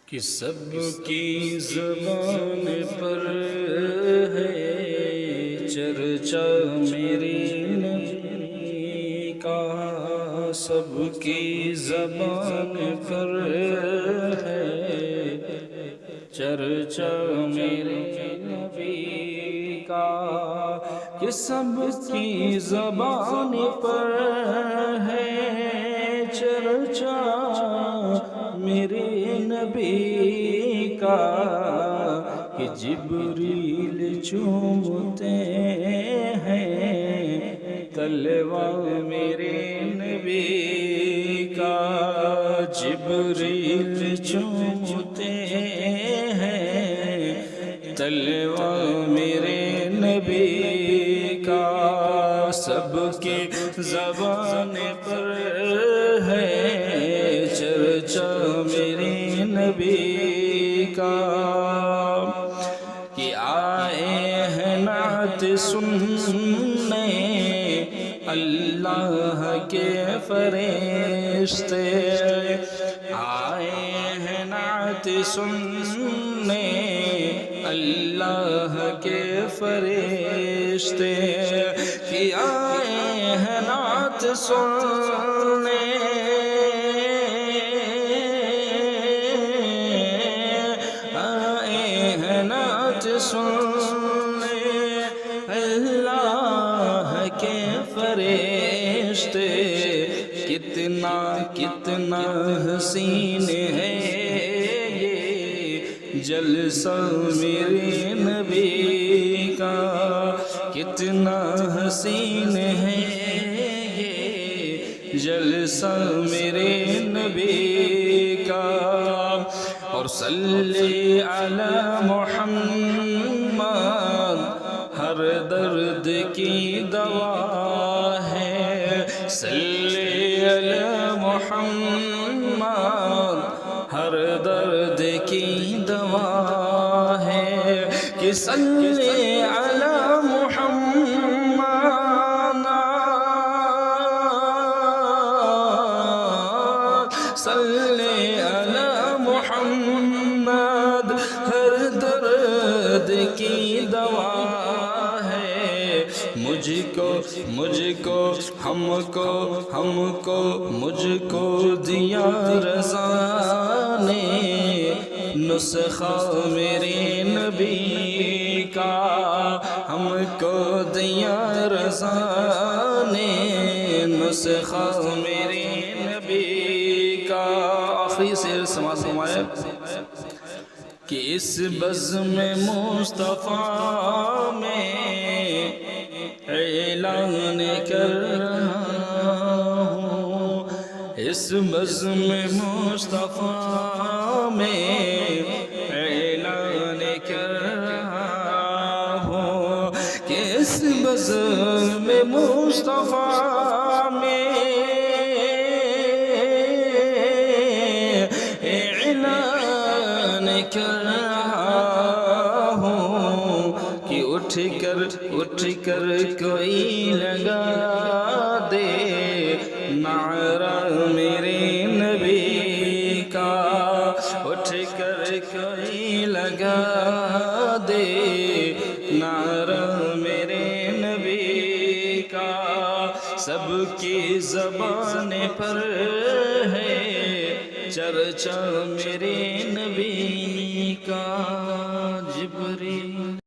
کہ سب کی زبان پر ہے چرچا میرے نبی کا، سب کی زبان پر ہے چرچا میرے نبی کا، کہ سب کی زبان پر ہے چرچا میرے نبی کا، کہ جبریل چومتے ہیں تلوا میرے نبی کا، جبریل چومتے ہیں تلوا میرے نبی کا، سب کے زبان پر ہے چرچا میرے نبی کا، کہ آئے ہیں نعت سننے اللہ کے فرشتے، آئے ہیں نعت سننے اللہ کے فرشتے، کہ آئے ہیں نعت سننے سننے اللہ کے فرشتے، کتنا کتنا حسین ہے یہ جلسہ میرے نبی کا، کتنا حسین ہے یہ جلسہ میرے نبی کا، اور صلی علی محمد ہر درد کی دوا ہے، صلی علی محمد ہر درد کی دوا ہے، کہ صلی علی محمد صلی علی محمد ہر درد کی دوا ہے، مجھ کو ہم کو مجھ کو دیا رضا نے نسخہ میرے نبی کا، ہم کو دیا رضا نے نسخہ میرے نبی کا، آخری شعر سماعت فرمائے کہ اس بزم مصطفیٰ میں اعلان کر رہا ہوں، اس بزم مصطفیٰ میں اعلان کر رہا ہوں، کہ اس بزم مصطفیٰ میں کر رہا ہوں، کہ اٹھ کر کوئی لگا دے نعرہ میرے نبی کا، اٹھ کر کوئی لگا دے نعرہ میرے نبی کا، سب کی زبان پر ہے چرچا میرے نبی کا، جبریل